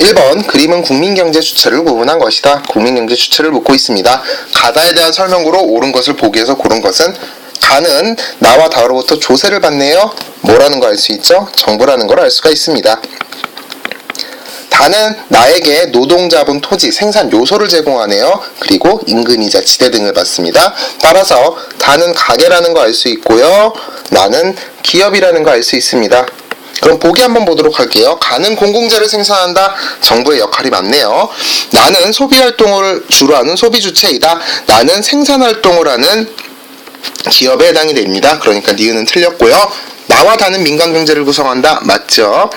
1번 그림은 국민경제 주체를 구분한 것이다. 국민경제 주체를 묻고 있습니다. 가다에 대한 설명으로 옳은 것을 보기에서 고른 것은 가는 나와 다로부터 조세를 받네요. 뭐라는 걸 알 수 있죠? 정부라는 걸 알 수가 있습니다. 다는 나에게 노동자본 토지, 생산 요소를 제공하네요. 그리고 임금이자 지대 등을 받습니다. 따라서 다는 가게라는 거 알 수 있고요. 나는 기업이라는 거 알 수 있습니다. 그럼 보기 한번 보도록 할게요. 가는 공공재를 생산한다. 정부의 역할이 많네요. 나는 소비활동을 주로 하는 소비주체이다. 나는 생산활동을 하는 기업에 해당이 됩니다. 그러니까 니은은 틀렸고요. 나와 다는 민간경제를 구성한다. 맞죠?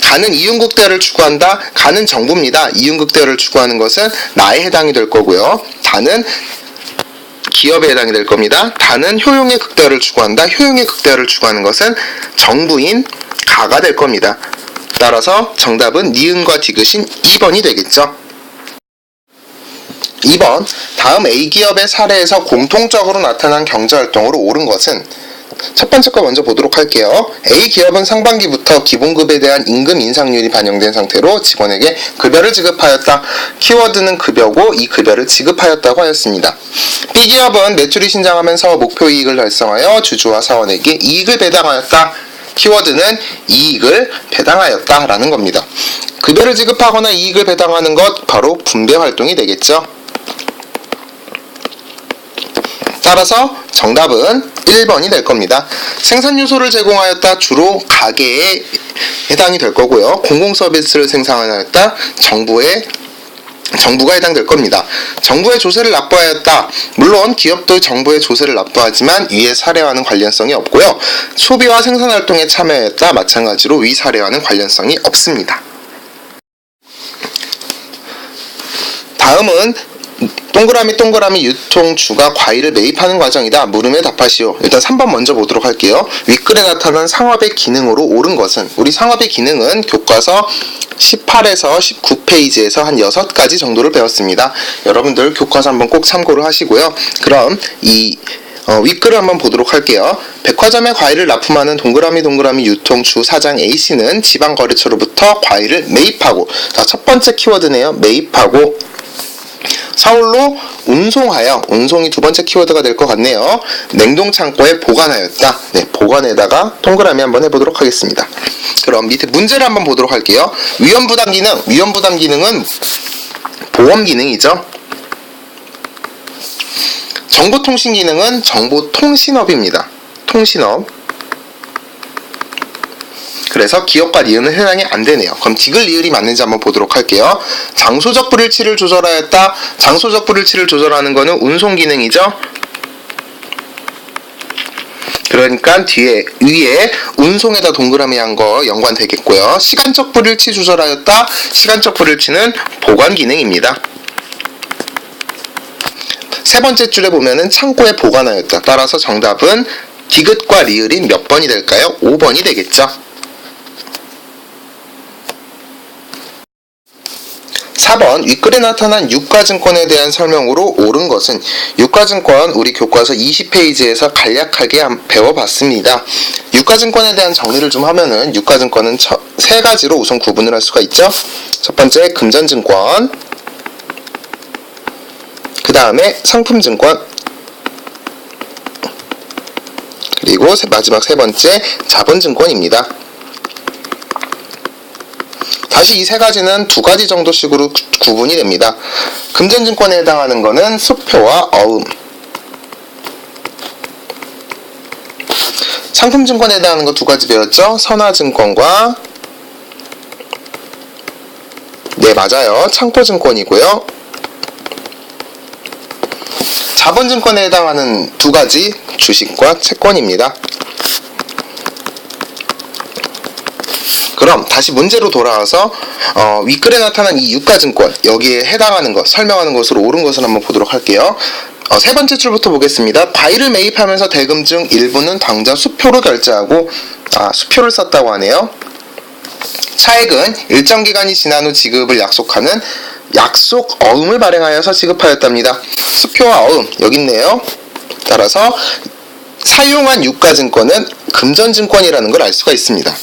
가는 이윤국대화를 추구한다. 가는 정부입니다. 이윤국대화를 추구하는 것은 나에 해당이 될 거고요. 다는 기업에 해당이 될 겁니다. 다는 효용의 극대화를 추구한다. 효용의 극대화를 추구하는 것은 정부인 가가 될 겁니다. 따라서 정답은 니은과 디귿인 2번이 되겠죠. 2번 다음 A기업의 사례에서 공통적으로 나타난 경제활동으로 옳은 것은 첫 번째 거 먼저 보도록 할게요. A기업은 상반기부터 기본급에 대한 임금 인상률이 반영된 상태로 직원에게 급여를 지급하였다. 키워드는 급여고 이 급여를 지급하였다고 하였습니다. B기업은 매출이 신장하면서 목표이익을 달성하여 주주와 사원에게 이익을 배당하였다. 키워드는 이익을 배당하였다 라는 겁니다. 급여를 지급하거나 이익을 배당하는 것 바로 분배 활동이 되겠죠. 따라서 정답은 1번이 될 겁니다. 생산 요소를 제공하였다. 주로 가게에 해당이 될 거고요. 공공 서비스를 생산하였다. 정부가 해당될 겁니다. 정부의 조세를 납부하였다. 물론 기업도 정부의 조세를 납부하지만 위의 사례와는 관련성이 없고요. 소비와 생산활동에 참여하였다. 마찬가지로 위 사례와는 관련성이 없습니다. 다음은 동그라미 유통주가 과일을 매입하는 과정이다. 물음에 답하시오. 일단 3번 먼저 보도록 할게요. 윗글에 나타난 상업의 기능으로 옳은 것은 우리 상업의 기능은 교과서 18에서 19페이지에서 한 6가지 정도를 배웠습니다. 여러분들 교과서 한번 꼭 참고를 하시고요. 그럼 이 윗글을 한번 보도록 할게요. 백화점에 과일을 납품하는 동그라미 유통주 사장 A씨는 지방거래처로부터 과일을 매입하고, 자, 첫 번째 키워드네요. 매입하고 서울로 운송하여, 운송이 두 번째 키워드가 될 것 같네요. 냉동창고에 보관하였다. 네, 보관에다가 동그라미 한번 해보도록 하겠습니다. 그럼 밑에 문제를 한번 보도록 할게요. 위험부담 기능은 보험 기능이죠. 정보통신 기능은 정보통신업입니다. 통신업. 그래서 기업과 니은은 해당이 안 되네요. 그럼 디귿 리을이 맞는지 한번 보도록 할게요. 장소적 불일치를 조절하였다. 장소적 불일치를 조절하는 거는 운송 기능이죠. 그러니까 위에 운송에다 동그라미 한 거 연관되겠고요. 시간적 불일치 조절하였다. 시간적 불일치는 보관 기능입니다. 세 번째 줄에 보면은 창고에 보관하였다. 따라서 정답은 디귿과 리을인 몇 번이 될까요? 5번이 되겠죠. 4번 윗글에 나타난 유가증권에 대한 설명으로 옳은 것은 유가증권 우리 교과서 20페이지에서 간략하게 배워봤습니다. 유가증권에 대한 정리를 좀 하면은 유가증권은 세 가지로 우선 구분을 할 수가 있죠. 첫 번째 금전증권, 그 다음에 상품증권, 그리고 마지막 세 번째 자본증권입니다. 다시 이 세 가지는 두 가지 정도씩으로 구분이 됩니다. 금전증권에 해당하는 것은 수표와 어음, 상품증권에 해당하는 거 두 가지 배웠죠? 선화증권과, 네, 맞아요, 창포증권이고요. 자본증권에 해당하는 두 가지 주식과 채권입니다. 그럼 다시 문제로 돌아와서 윗글에 나타난 이 유가증권, 여기에 해당하는 것, 설명하는 것으로 옳은 것을 한번 보도록 할게요. 세 번째 줄부터 보겠습니다. 과일을 매입하면서 대금 중 일부는 당장 수표로 결제하고, 수표를 썼다고 하네요. 차액은 일정 기간이 지난 후 지급을 약속하는 약속 어음을 발행하여서 지급하였답니다. 수표와 어음 여기 있네요. 따라서 사용한 유가증권은 금전증권이라는 걸 알 수가 있습니다.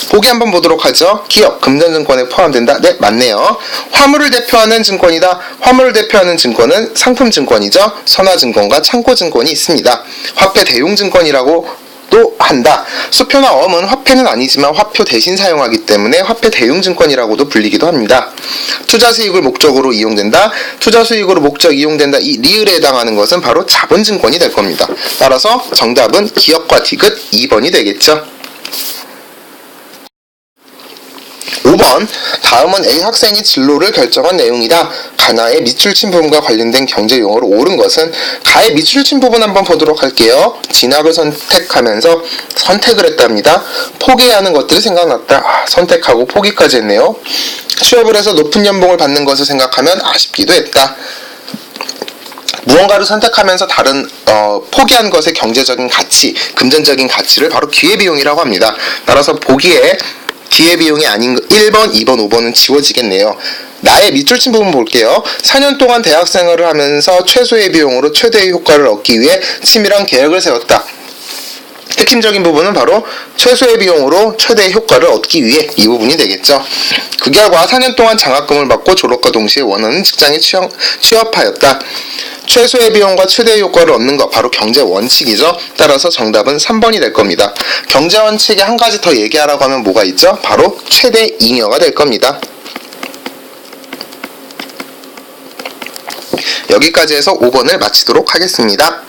보기 한번 보도록 하죠. 기업, 금전증권에 포함된다. 네, 맞네요. 화물을 대표하는 증권이다. 화물을 대표하는 증권은 상품증권이죠. 선화증권과 창고증권이 있습니다. 화폐 대용증권이라고 또 한다. 수표나 어음은 화폐는 아니지만 화표 대신 사용하기 때문에 화폐 대용증권이라고도 불리기도 합니다. 투자 수익을 목적으로 이용된다. 투자 수익으로 목적 이용된다. 이 리을에 해당하는 것은 바로 자본증권이 될 겁니다. 따라서 정답은 기업과 디귿 2번이 되겠죠. 5번, 다음은 A 학생이 진로를 결정한 내용이다. 가나의 밑줄친 부분과 관련된 경제 용어로 옳은 것은 가의 밑줄친 부분 한번 보도록 할게요. 진학을 선택하면서 선택을 했답니다. 포기해야 하는 것들이 생각났다. 선택하고 포기까지 했네요. 취업을 해서 높은 연봉을 받는 것을 생각하면 아쉽기도 했다. 무언가를 선택하면서 다른 포기한 것의 경제적인 가치, 금전적인 가치를 바로 기회비용이라고 합니다. 따라서 보기에 기회비용이 아닌 1번, 2번, 5번은 지워지겠네요. 나의 밑줄 친 부분 볼게요. 4년 동안 대학생활을 하면서 최소의 비용으로 최대의 효과를 얻기 위해 치밀한 계획을 세웠다. 핵심적인 부분은 바로 최소의 비용으로 최대의 효과를 얻기 위해 이 부분이 되겠죠. 그 결과 4년 동안 장학금을 받고 졸업과 동시에 원하는 직장에 취업하였다. 최소의 비용과 최대의 효과를 얻는 것, 바로 경제 원칙이죠. 따라서 정답은 3번이 될 겁니다. 경제 원칙에 한 가지 더 얘기하라고 하면 뭐가 있죠? 바로 최대 잉여가 될 겁니다. 여기까지 해서 5번을 마치도록 하겠습니다.